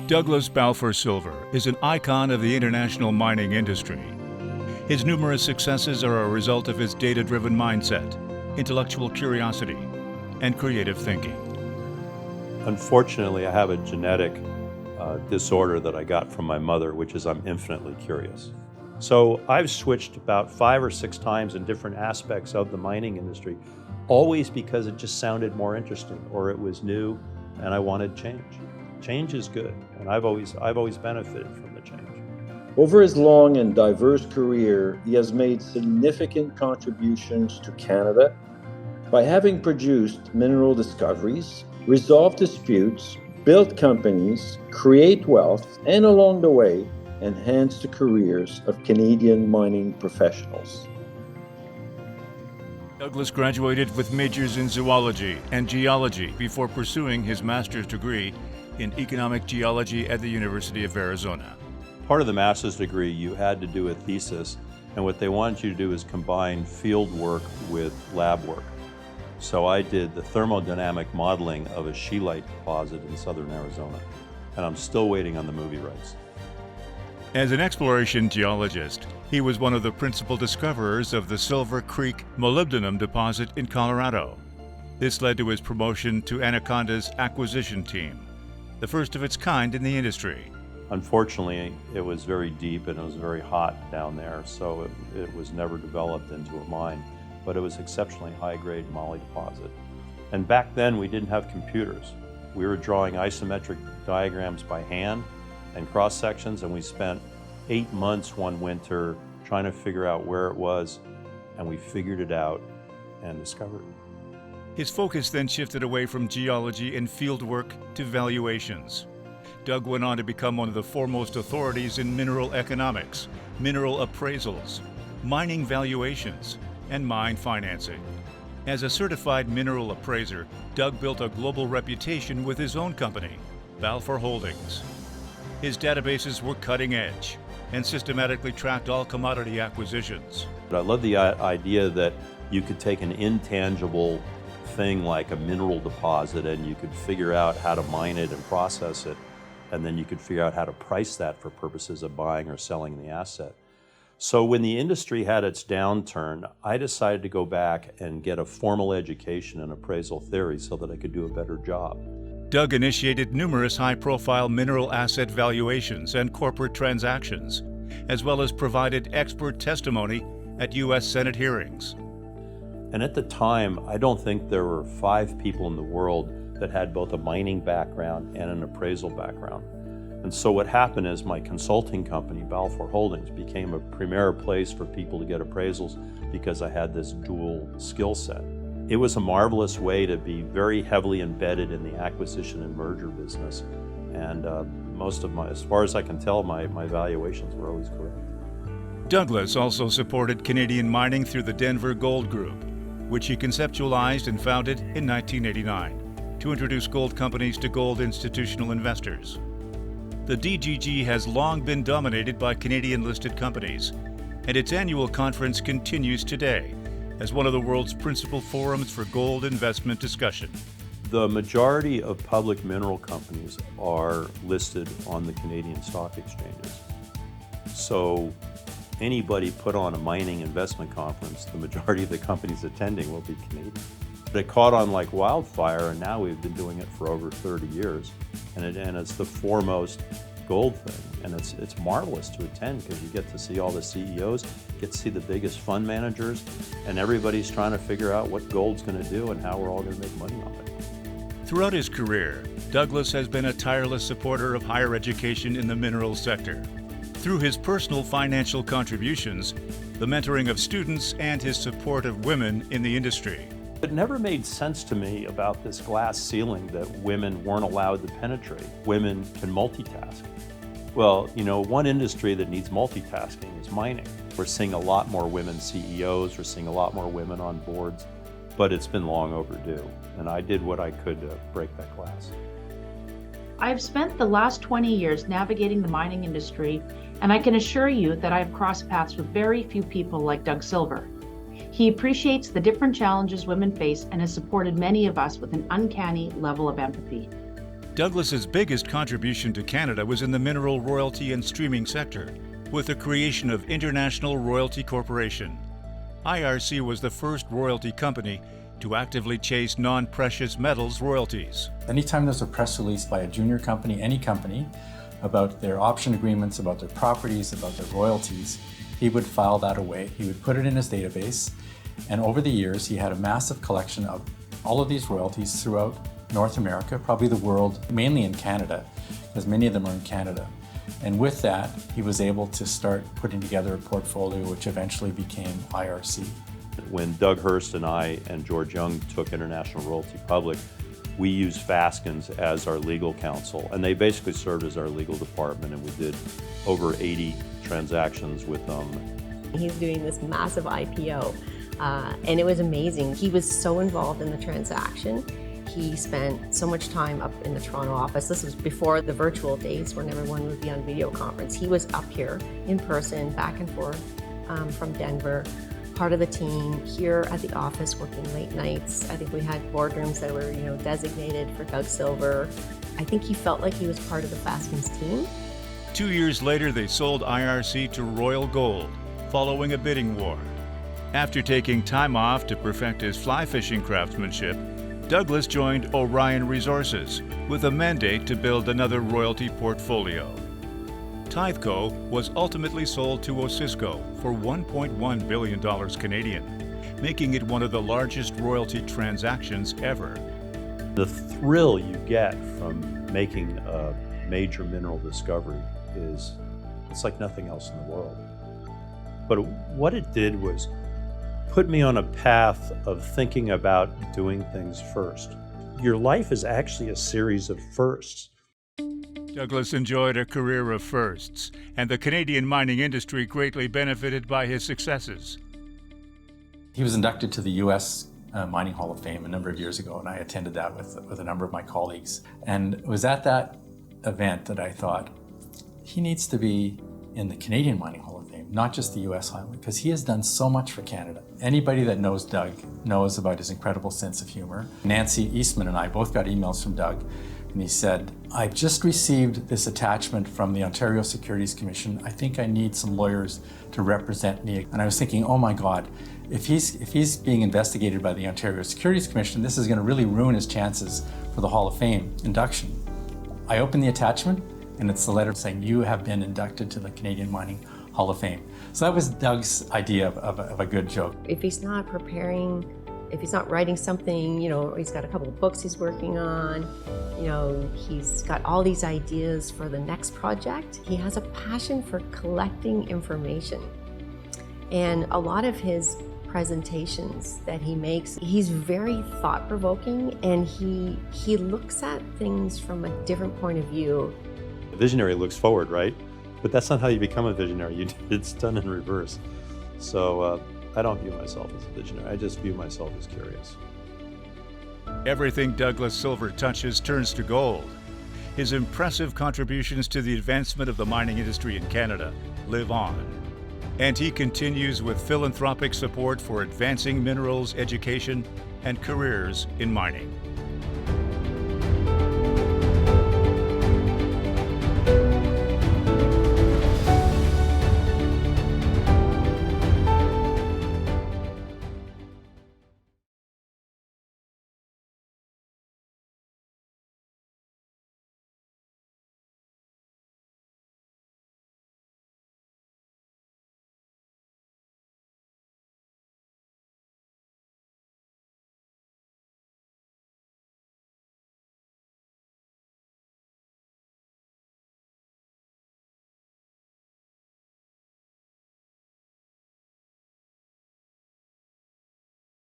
Douglas Balfour Silver is an icon of the international mining industry. His numerous successes are a result of his data-driven mindset, intellectual curiosity, and creative thinking. Unfortunately, I have a genetic disorder that I got from my mother, which is I'm infinitely curious. So I've switched about 5 or 6 times in different aspects of the mining industry, always because it just sounded more interesting or it was new and I wanted change. Change is good, and I've always benefited from the change. Over his long and diverse career, he has made significant contributions to Canada by having produced mineral discoveries, resolved disputes, built companies, create wealth, and along the way, enhanced the careers of Canadian mining professionals. Douglas graduated with majors in zoology and geology before pursuing his master's degree in economic geology at the University of Arizona. Part of the master's degree, you had to do a thesis, and what they wanted you to do is combine field work with lab work. So I did the thermodynamic modeling of a scheelite deposit in southern Arizona, and I'm still waiting on the movie rights. As an exploration geologist, he was one of the principal discoverers of the Silver Creek molybdenum deposit in Colorado. This led to his promotion to Anaconda's acquisition team, the first of its kind in the industry. Unfortunately, it was very deep and it was very hot down there, so it was never developed into a mine, but it was exceptionally high-grade moly deposit. And back then, we didn't have computers. We were drawing isometric diagrams by hand and cross-sections, and we spent 8 months one winter trying to figure out where it was, and we figured it out and discovered it. His focus then shifted away from geology and fieldwork to valuations. Doug went on to become one of the foremost authorities in mineral economics, mineral appraisals, mining valuations, and mine financing. As a certified mineral appraiser, Doug built a global reputation with his own company, Balfour Holdings. His databases were cutting edge and systematically tracked all commodity acquisitions. I love the idea that you could take an intangible thing like a mineral deposit and you could figure out how to mine it and process it, and then you could figure out how to price that for purposes of buying or selling the asset. So when the industry had its downturn, I decided to go back and get a formal education in appraisal theory so that I could do a better job. Doug initiated numerous high-profile mineral asset valuations and corporate transactions, as well as provided expert testimony at U.S. Senate hearings. And at the time, I don't think there were 5 people in the world that had both a mining background and an appraisal background. And so what happened is my consulting company, Balfour Holdings, became a premier place for people to get appraisals because I had this dual skill set. It was a marvelous way to be very heavily embedded in the acquisition and merger business. And as far as I can tell, my valuations were always correct. Douglas also supported Canadian mining through the Denver Gold Group, which he conceptualized and founded in 1989 to introduce gold companies to gold institutional investors. The DGG has long been dominated by Canadian-listed companies, and its annual conference continues today as one of the world's principal forums for gold investment discussion. The majority of public mineral companies are listed on the Canadian stock exchanges. So anybody put on a mining investment conference, the majority of the companies attending will be Canadian. It caught on like wildfire, and now we've been doing it for over 30 years, and it's the foremost gold thing, and it's marvelous to attend because you get to see all the CEOs, get to see the biggest fund managers, and everybody's trying to figure out what gold's going to do and how we're all going to make money on it. Throughout his career, Douglas has been a tireless supporter of higher education in the minerals sector. Through his personal financial contributions, the mentoring of students, and his support of women in the industry. It never made sense to me about this glass ceiling that women weren't allowed to penetrate. Women can multitask. Well, one industry that needs multitasking is mining. We're seeing a lot more women CEOs, we're seeing a lot more women on boards, but it's been long overdue. And I did what I could to break that glass. I've spent the last 20 years navigating the mining industry, and I can assure you that I've crossed paths with very few people like Doug Silver. He appreciates the different challenges women face and has supported many of us with an uncanny level of empathy. Douglas's biggest contribution to Canada was in the mineral royalty and streaming sector, with the creation of International Royalty Corporation. IRC was the first royalty company to actively chase non-precious metals royalties. Anytime there's a press release by a junior company, any company, about their option agreements, about their properties, about their royalties, he would file that away. He would put it in his database, and over the years he had a massive collection of all of these royalties throughout North America, probably the world, mainly in Canada, because many of them are in Canada. And with that, he was able to start putting together a portfolio which eventually became IRC. When Doug Hurst and I and George Young took International Royalty public, we used Faskins as our legal counsel, and they basically served as our legal department, and we did over 80 transactions with them. He's doing this massive IPO, and it was amazing. He was so involved in the transaction. He spent so much time up in the Toronto office. This was before the virtual days when everyone would be on video conference. He was up here in person, back and forth from Denver, part of the team here at the office working late nights. I think we had boardrooms that were, designated for Doug Silver. I think he felt like he was part of the Faskins team. 2 years later, they sold IRC to Royal Gold, following a bidding war. After taking time off to perfect his fly fishing craftsmanship, Douglas joined Orion Resources with a mandate to build another royalty portfolio. Titheco was ultimately sold to Osisko for $1.1 billion Canadian, making it one of the largest royalty transactions ever. The thrill you get from making a major mineral discovery it's like nothing else in the world. But what it did was put me on a path of thinking about doing things first. Your life is actually a series of firsts. Douglas enjoyed a career of firsts, and the Canadian mining industry greatly benefited by his successes. He was inducted to the U.S. Mining Hall of Fame a number of years ago, and I attended that with a number of my colleagues. And it was at that event that I thought, he needs to be in the Canadian Mining Hall of Fame, not just the U.S. Highway, because he has done so much for Canada. Anybody that knows Doug knows about his incredible sense of humor. Nancy Eastman and I both got emails from Doug, and he said, "I've just received this attachment from the Ontario Securities Commission. I think I need some lawyers to represent me." And I was thinking, oh my God, if he's being investigated by the Ontario Securities Commission, this is going to really ruin his chances for the Hall of Fame induction. I opened the attachment, and it's the letter saying, "You have been inducted to the Canadian Mining Hall of Fame." So that was Doug's idea of a good joke. If he's not preparing, if he's not writing something, he's got a couple of books he's working on, he's got all these ideas for the next project. He has a passion for collecting information. And a lot of his presentations that he makes, he's very thought-provoking, and he looks at things from a different point of view. A visionary looks forward, right? But that's not how you become a visionary. It's done in reverse. So I don't view myself as a visionary. I just view myself as curious. Everything Douglas Silver touches turns to gold. His impressive contributions to the advancement of the mining industry in Canada live on. And he continues with philanthropic support for advancing minerals education and careers in mining.